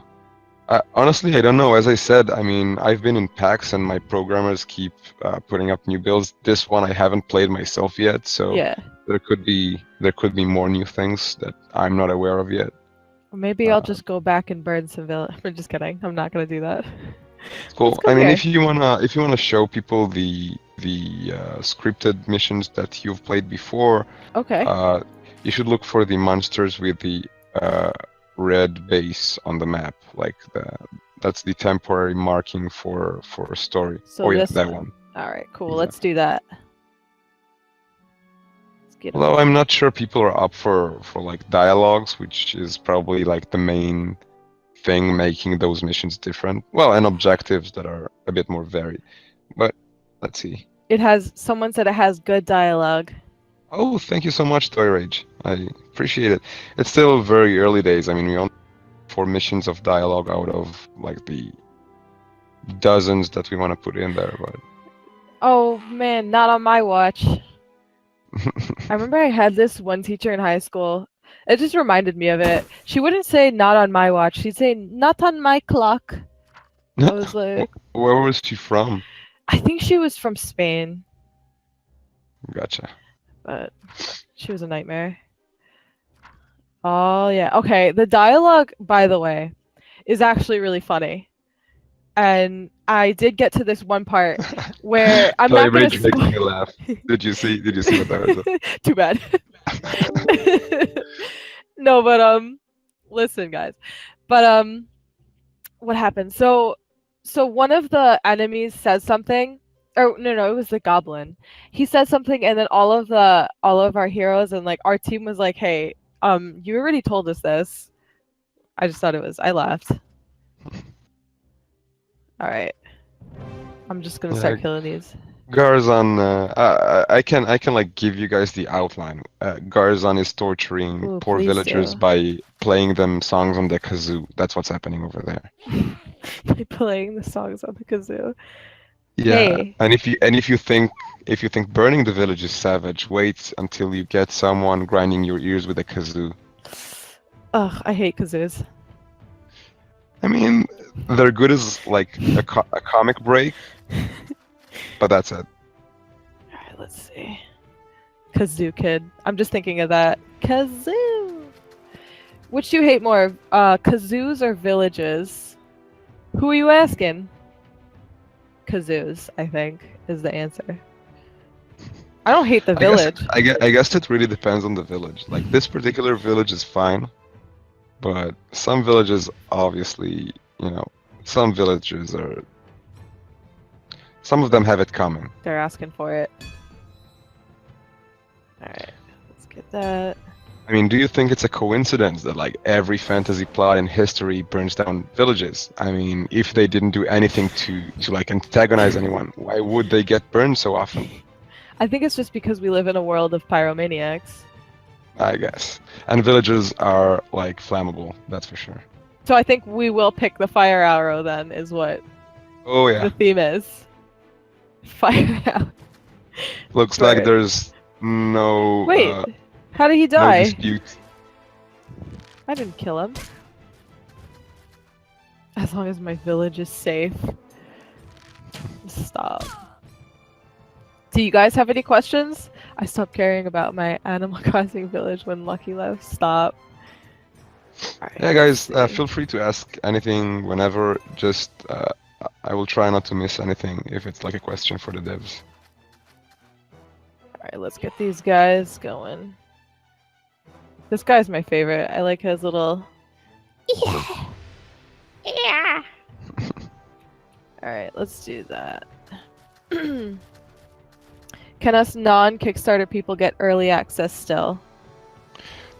honestly, I don't know. As I said, I mean, I've been in packs, and my programmers keep putting up new builds. This one I haven't played myself yet, so Yeah. there could be more new things that I'm not aware of yet. Or maybe I'll just go back and burn some village. I'm just kidding. I'm not gonna do that. Let's Cool. go I mean, here. if you wanna show people the scripted missions that you've played before, Okay. you should look for the monsters with the uh, red base on the map. That's the temporary marking for a story. So Oh yeah, this that one. one. All right. Cool. Yeah. Let's do that. Let's get Although I'm not sure people are up for like dialogues, which is probably like the main thing making those missions different. Well, and objectives that are a bit more varied. But let's see. Someone said it has good dialogue. Oh, thank you so much, Toy Rage. I appreciate it. It's still very early days. I mean, we only have 4 missions of dialogue out of like the dozens that we want to put in there, but Oh man, not on my watch. I remember I had this one teacher in high school. It just reminded me of it. She wouldn't say not on my watch. She'd say not on my clock. I was like, where was she from? I think she was from Spain, Gotcha. but she was a nightmare. Oh yeah. Okay, the dialogue, by the way, is actually really funny. And I did get to this one part where I'm Toy not gonna Rage makes me laugh. Did you see what that was? Too bad. No, but listen, guys. But what happened? So one of the enemies says something. Or no, it was the goblin. He said something, and then all of our heroes and like our team was like, "Hey, you already told us this." I just thought I laughed. All right, I'm just gonna start killing these. Garzan, I can like give you guys the outline. Garzan is torturing Ooh, poor please villagers do. by playing them songs on the kazoo. That's what's happening over there. By playing the songs on the kazoo. Yeah, Hey. and if you think burning the village is savage, wait until you get someone grinding your ears with a kazoo. Ugh, I hate kazoos. I mean, they're good as like a comic break, but that's it. Alright, let's see. Kazoo Kid. I'm just thinking of that. Kazoo! Which do you hate more, kazoos or villages? Who are you asking? Kazoos, I think, is the answer. I don't hate the village. I guess it really depends on the village. Like this particular village is fine, but some villages obviously, some villages are. Some of them have it coming. They're asking for it. Alright, let's get that. I mean, do you think it's a coincidence that like every fantasy plot in history burns down villages? I mean, if they didn't do anything to like antagonize anyone, why would they get burned so often? I think it's just because we live in a world of pyromaniacs. I guess. And villages are like flammable, that's for sure. So I think we will pick the fire arrow then, is what Oh yeah. the theme is. Fire arrow. Looks like there's no Wait, how did he no die? dispute. I didn't kill him. As long as my village is safe. Stop. Do you guys have any questions? I stopped caring about my Animal Crossing village when Lucky left. Stop. Right, Yeah, guys, feel free to ask anything whenever. Just I will try not to miss anything if it's like a question for the devs. Alright, let's get these guys going. This guy's my favorite. I like his little. Yeah. Yeah. All right, let's do that. Can us non-Kickstarter people get early access still?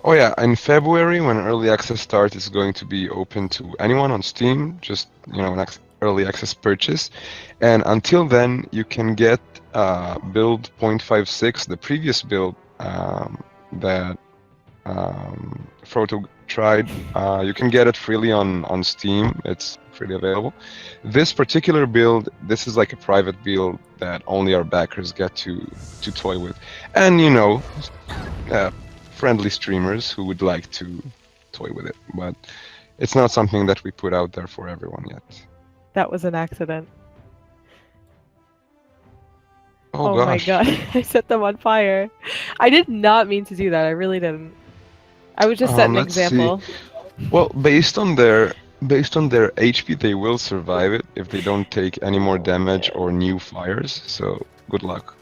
Oh yeah, in February when early access starts, it's going to be open to anyone on Steam, just an early access purchase. And until then, you can get build 0.56, the previous build that Fr0toe tried. You can get it freely on Steam. It's freely available. This particular build, this is like a private build that only our backers get to toy with, and friendly streamers who would like to toy with it. But it's not something that we put out there for everyone yet. That was an accident. Oh my gosh. god, I set them on fire. I did not mean to do that. I really didn't. I was just setting an Let's see. example. Well, based on their HP, they will survive it if they don't take any more damage or new fires. So good luck.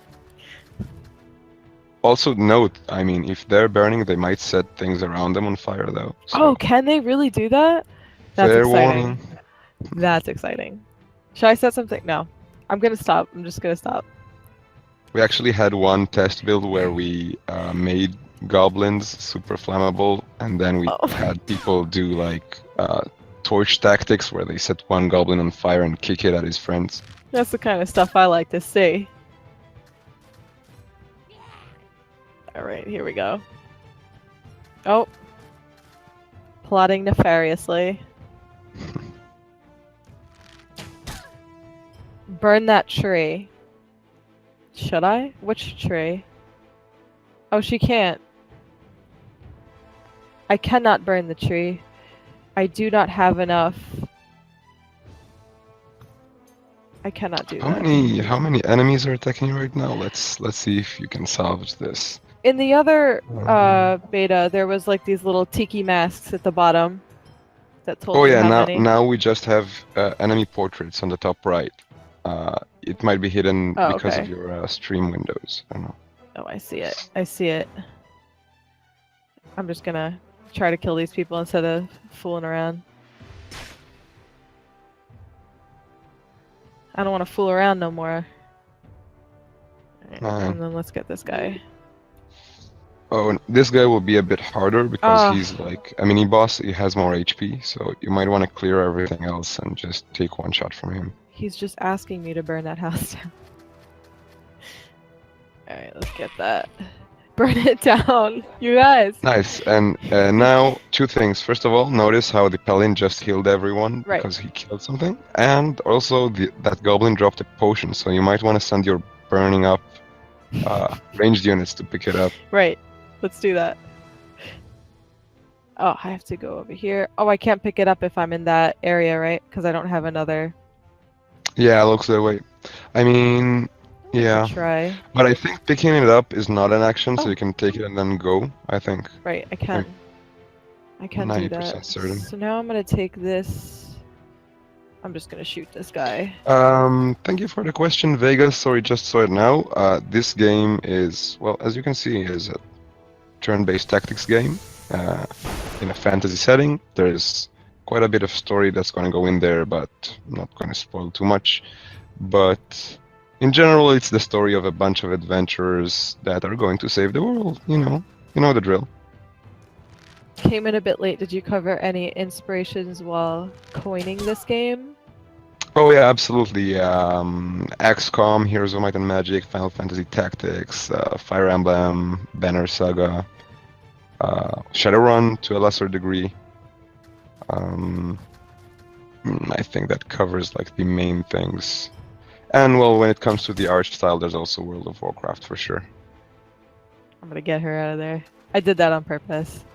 Also note, I mean, if they're burning, they might set things around them on fire, though. So Oh, can they really do that? That's fair exciting. warning. That's exciting. Should I set something? No. I'm gonna stop. I'm just gonna stop. We actually had one test build where we made goblins super flammable, and then we had people do like torch tactics where they set one goblin on fire and kick it at his friends. That's the kind of stuff I like to see. Alright, here we go. Oh. Plotting nefariously. Burn that tree. Should I? Which tree? Oh, she can't. I cannot burn the tree. I do not have enough. I cannot do that. How many enemies are attacking you right now? Let's see if you can salvage this. In the other beta, there was like these little tiki masks at the bottom that told you how many. Now we just have enemy portraits on the top right. It might be hidden because of your stream windows. I don't know. Oh, I see it. I see it. I'm just gonna try to kill these people instead of fooling around. I don't want to fool around no more. Right, and then let's get this guy. Oh, and this guy will be a bit harder because he's like a mini boss. He has more HP, so you might want to clear everything else and just take one shot from him. He's just asking me to burn that house down. Alright, let's get that. Burn it down, you guys! Nice, and now two things. First of all, notice how the Pelin just healed everyone because he killed something. And also, that goblin dropped a potion, so you might want to send your burning up ranged units to pick it up. Right. Let's do that. Oh, I have to go over here. Oh, I can't pick it up if I'm in that area, right? Because I don't have another... Yeah, it looks that way. I mean, yeah. Try. But I think picking it up is not an action, so you can take it and then go, I think. Right, I can. I can do that. 90% certain. So now I'm going to take this... I'm just going to shoot this guy. Thank you for the question, Vegas. Sorry, just saw it now. This game is, well, as you can see, is a turn-based tactics game in a fantasy setting. There's quite a bit of story that's going to go in there, but I'm not going to spoil too much. But in general, it's the story of a bunch of adventurers that are going to save the world. You know the drill. Came in a bit late. Did you cover any inspirations while coining this game? Oh yeah, absolutely. XCOM, Heroes of Might and Magic, Final Fantasy Tactics, Fire Emblem, Banner Saga, Shadowrun to a lesser degree. I think that covers like the main things. And well, when it comes to the art style, there's also World of Warcraft for sure. I'm gonna get her out of there. I did that on purpose.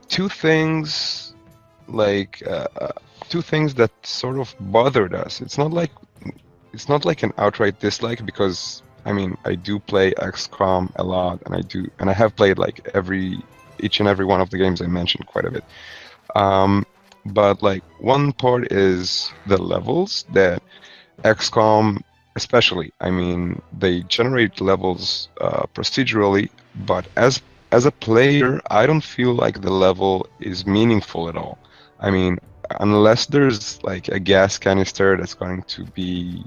Two things that sort of bothered us. It's not like an outright dislike, because I mean I do play XCOM a lot, and I have played like each and every one of the games I mentioned quite a bit. But like one part is the levels that XCOM especially. I mean, they generate levels procedurally, but as a player, I don't feel like the level is meaningful at all. I mean, unless there's like a gas canister that's going to be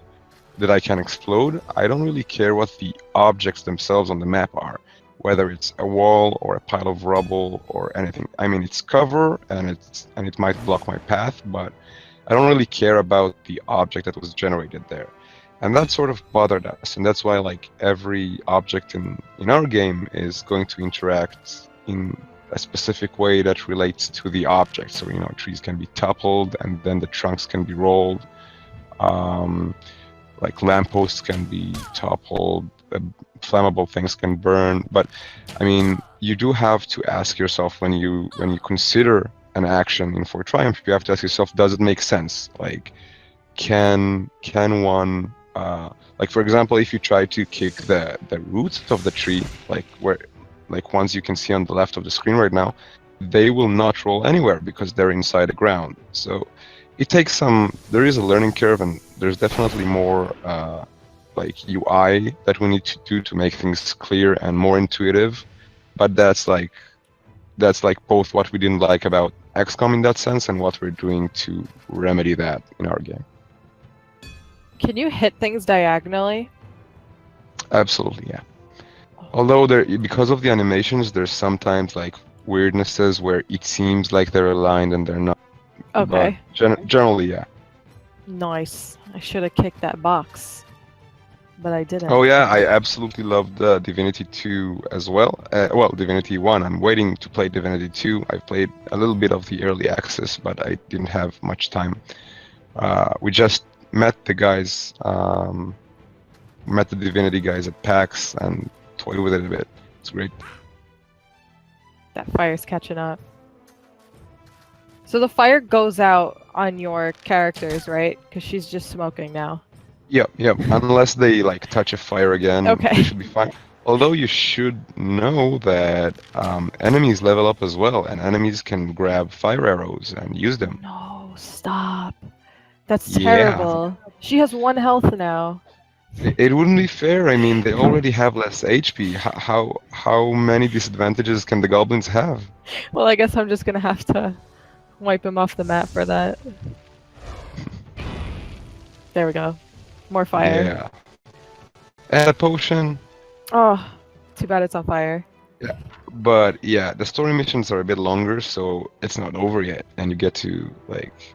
that I can explode, I don't really care what the objects themselves on the map are, whether it's a wall or a pile of rubble or anything. I mean, it's cover and it might block my path, but I don't really care about the object that was generated there. And that sort of bothered us, and that's why like every object in our game is going to interact in a specific way that relates to the object. So trees can be toppled, and then the trunks can be rolled. Um, like lampposts can be toppled, flammable things can burn. But I mean, you do have to ask yourself when you consider an action in For Triumph, you have to ask yourself, does it make sense? Like, can one like for example, if you try to kick the roots of the tree, like ones you can see on the left of the screen right now, they will not roll anywhere because they're inside the ground. So it takes there is a learning curve, and there's definitely more like UI that we need to do to make things clear and more intuitive. But that's like both what we didn't like about XCOM in that sense and what we're doing to remedy that in our game. Can you hit things diagonally? Absolutely, yeah. Although because of the animations, there's sometimes like weirdnesses where it seems like they're aligned and they're not. Okay. But generally, yeah. Nice. I should have kicked that box, but I didn't. Oh yeah, I absolutely loved Divinity 2 as well. Well, Divinity 1. I'm waiting to play Divinity 2. I played a little bit of the early access, but I didn't have much time. We just met the guys, met the Divinity guys at PAX and toyed with it a bit. It's great. That fire's catching up. So the fire goes out on your characters, right? Because she's just smoking now. Yep. Unless they like touch a fire again, Okay. they should be fine. Although you should know that enemies level up as well, and enemies can grab fire arrows and use them. No, stop. That's Yeah, terrible. She has 1 health now. it wouldn't be fair. I mean, they already have less HP. How many disadvantages can the goblins have? Well, I guess I'm just gonna have to wipe him off the map for that. There we go. More fire. Yeah. And a potion. Oh, too bad it's on fire. Yeah. But yeah, the story missions are a bit longer, so it's not over yet, and you get to like.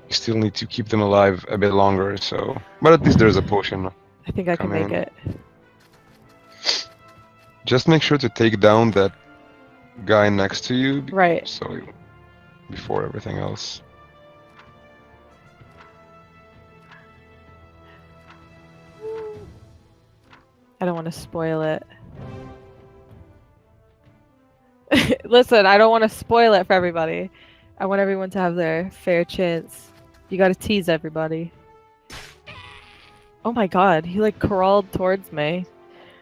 You still need to keep them alive a bit longer, so. But at least there's a potion. I think I can make it. Just make sure to take down that guy next to you. Right. So before everything else. I don't want to spoil it. Listen, I don't want to spoil it for everybody. I want everyone to have their fair chance. You gotta tease everybody. Oh my god, he like crawled towards me.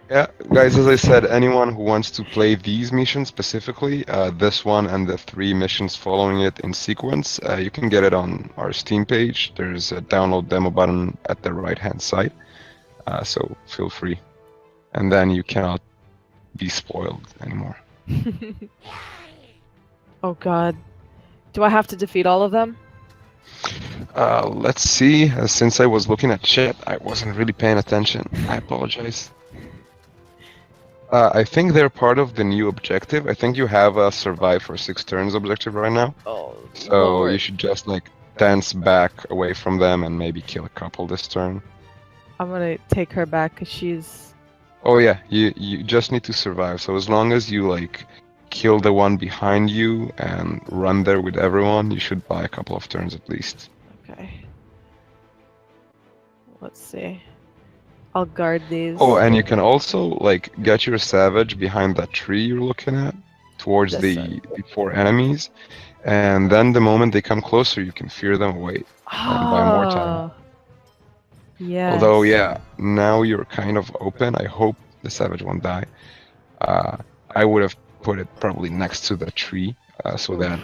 Yeah, guys, as I said, anyone who wants to play these missions specifically, this one and the 3 missions following it in sequence, you can get it on our Steam page. There's a download demo button at the right-hand side, so feel free. And then you cannot be spoiled anymore. Oh god. Do I have to defeat all of them? Let's see. Since I was looking at chat, I wasn't really paying attention. I apologize. I think they're part of the new objective. I think you have a survive for 6 turns objective right now. Oh, So Lord. you should just like dance back away from them and maybe kill a couple this turn. I'm gonna take her back because she's... Oh yeah, you just need to survive. So as long as you like kill the one behind you and run there with everyone, you should buy a couple of turns at least. Okay. Let's see. I'll guard these. Oh, and you can also like get your savage behind that tree you're looking at, towards This the side. 4 enemies, and then the moment they come closer, you can fear them away and buy more time. Yeah. Although, yeah, now you're kind of open. I hope the savage won't die. I would have put it probably next to the tree, so that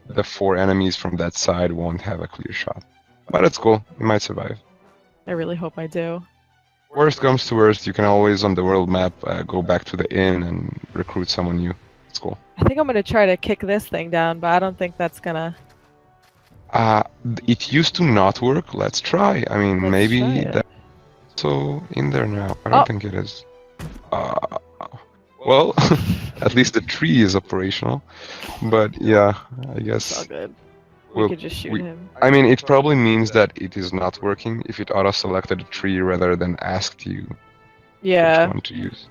the 4 enemies from that side won't have a clear shot. But it's cool. You might survive. I really hope I do. Worst comes to worst, you can always on the world map go back to the inn and recruit someone new. It's cool. I think I'm gonna try to kick this thing down, but I don't think that's gonna. Uh, it used to not work. Let's try. I mean, Let's try maybe it. that's also in there now. I Oh, don't think it is. Uh, well, at least the tree is operational. But yeah, I it's all guess good. We we'll could just shoot we. him. I mean, it probably means that it is not working if it auto-selected a tree rather than asked you which Yeah. one to use.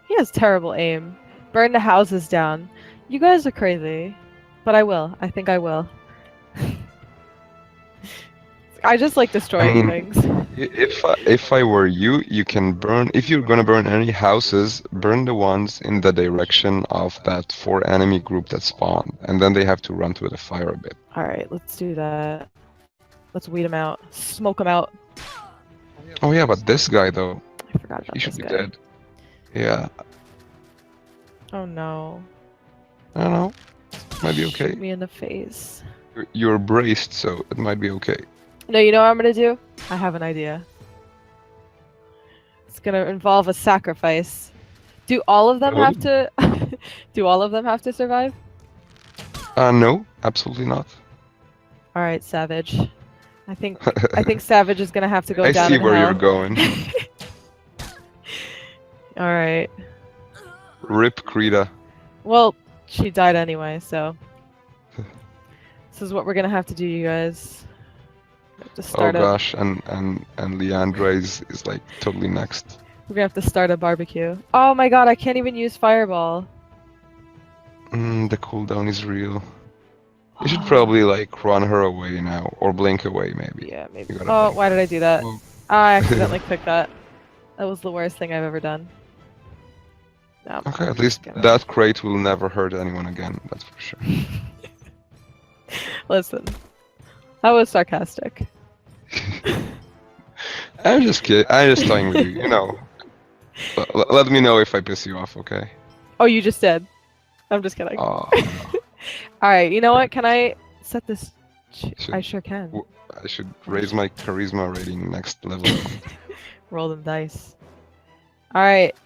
He has terrible aim. Burn the houses down. You guys are crazy. But I will. I think I will. I just like I destroying mean, things. if I were you, you can burn. If you're gonna burn any houses, burn the ones in the direction of that four enemy group that spawned, and then they have to run to the fire a bit. Alright, let's do that. Let's weed him out. Smoke him out. Oh yeah, but this guy though, I forgot he about should this be guy. dead. Yeah, Oh no. I don't know. Might be okay. Shoot me in the face. You're braced, so it might be okay. No, you know what I'm gonna do? I have an idea. It's gonna involve a sacrifice. Do all of them have to do all of them have to survive? No, absolutely not. Alright, Savage. I think Savage is gonna have to go I down see in where you're hell. going. Alright. Rip Krita. Well, she died anyway, so this is what we're gonna have to do, you guys. We have to Oh start gosh, and Leandra is like totally next. we're gonna have to start a barbecue. Oh my god, I can't even use fireball. The cooldown is real. You should probably like run her away now, or blink away maybe. Yeah, maybe. You gotta Oh, blink. why did I do that? Whoa. I accidentally clicked that. That was the worst thing I've ever done. No, Okay, I'm at just least gonna- that crate will never hurt anyone again, that's for sure. Listen, that was sarcastic. I'm just kidding. I'm just toying with you, you know. Let me know if I piss you off, okay? Oh, you just did. I'm just kidding. Oh, Alright, you know what? Can I set this? Should- I sure can. I should raise my charisma rating next level. Roll them dice. Alright.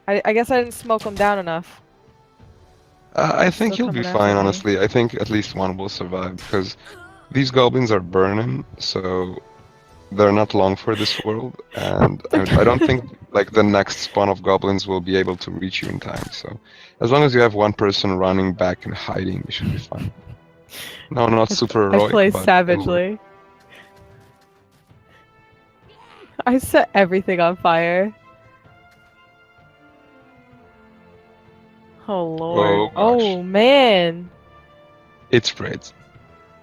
I guess I didn't smoke them down enough. I think Still you'll be coming after fine, me. honestly. I think at least one will survive, because these goblins are burning, so they're not long for this world, and I don't think like the next spawn of goblins will be able to reach you in time. So, as long as you have one person running back and hiding, you should be fine. No, not super I heroic, play but it'll work. savagely. I set everything on fire. Oh lord. Oh, gosh. Oh man. It's great.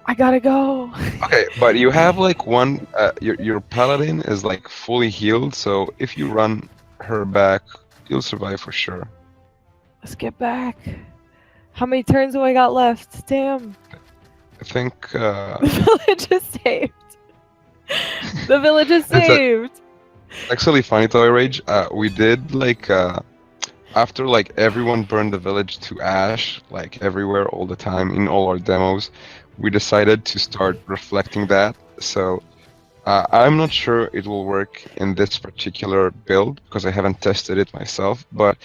I gotta go. Okay, but you have like one. Your paladin is like fully healed, so if you run her back, you'll survive for sure. Let's get back. How many turns do I got left? Damn. I think. The village is saved. The village is saved. Actually, funny toy rage. We did like after like everyone burned the village to ash, like everywhere, all the time in all our demos. We decided to start reflecting that. So I'm not sure it will work in this particular build because I haven't tested it myself. But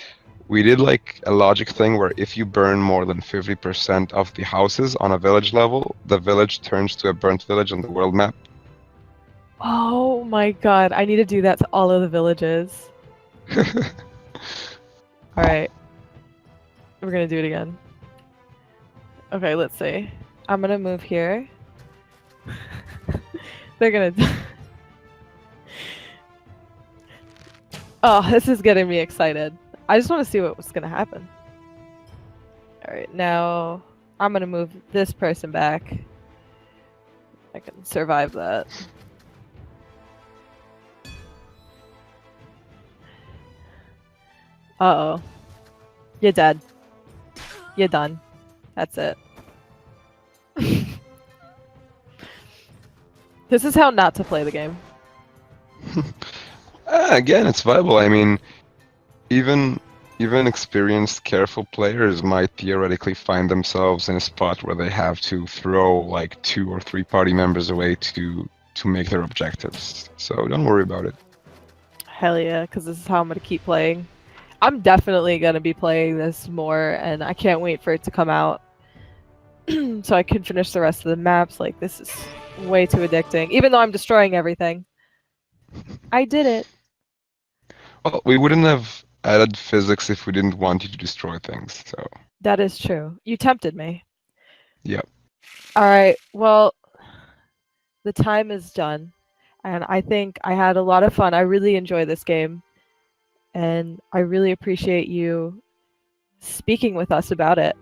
we did like a logic thing where if you burn more than 50% of the houses on a village level, the village turns to a burnt village on the world map. Oh my god, I need to do that to all of the villages. Alright. We're gonna do it again. Okay, let's see. I'm gonna move here. They're gonna. Oh, this is getting me excited. I just want to see what's gonna happen. Alright, now I'm gonna move this person back. I can survive that. Uh-oh. You're dead. You're done. That's it. This is how not to play the game. Again, it's viable. I mean, even even experienced, careful players might theoretically find themselves in a spot where they have to throw like 2 or 3 party members away to make their objectives. So don't worry about it. Hell yeah, because this is how I'm gonna keep playing. I'm definitely gonna be playing this more, and I can't wait for it to come out so I can finish the rest of the maps. Like, this is way too addicting. Even though I'm destroying everything. I did it. Well, we wouldn't have added physics if we didn't want you to destroy things. So, That is true. You tempted me. yeah. Alright, well, the time is done. And I think I had a lot of fun. I really enjoy this game. And I really appreciate you speaking with us about it.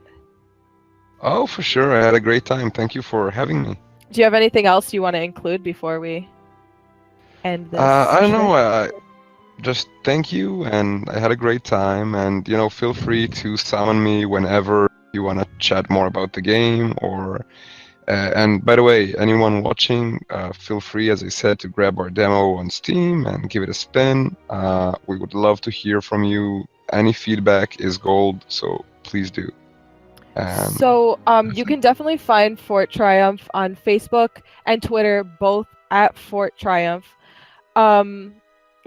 Oh, for sure. I had a great time. Thank you for having me. Do you have anything else you want to include before we end this I don't know. shit? Just thank you, and I had a great time. And feel free to summon me whenever you want to chat more about the game. Or and by the way, anyone watching, feel free, as I said, to grab our demo on Steam and give it a spin. We would love to hear from you. Any feedback is gold, so please do. So, That's you it. can definitely find Fort Triumph on Facebook and Twitter, both at Fort Triumph. Um,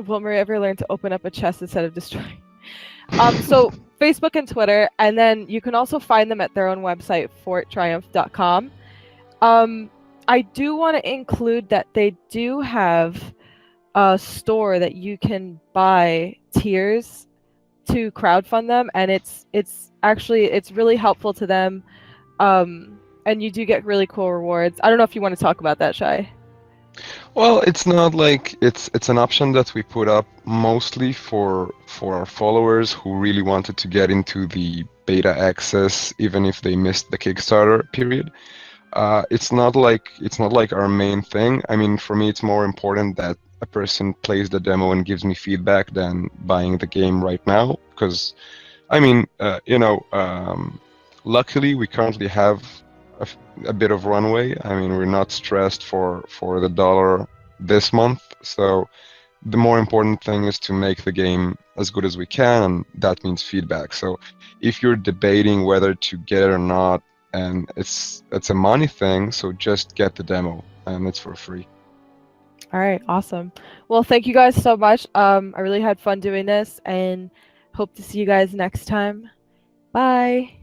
will Maria ever learn to open up a chest instead of destroying? So Facebook and Twitter, and then you can also find them at their own website, forttriumph.com. I do want to include that they do have a store that you can buy tiers to crowdfund them, and it's actually it's really helpful to them. And you do get really cool rewards. I don't know if you want to talk about that, Shay. Well, it's not like it's an option that we put up mostly for our followers who really wanted to get into the beta access, even if they missed the Kickstarter period. It's not like our main thing. I mean, for me, it's more important that a person plays the demo and gives me feedback than buying the game right now. Because I mean, luckily we currently have a bit of runway. I mean, we're not stressed for the dollar this month. So the more important thing is to make the game as good as we can, and that means feedback. So if you're debating whether to get it or not, and it's a money thing, so just get the demo, and it's for free. All right, awesome. Well, thank you guys so much. I really had fun doing this, and hope to see you guys next time. Bye.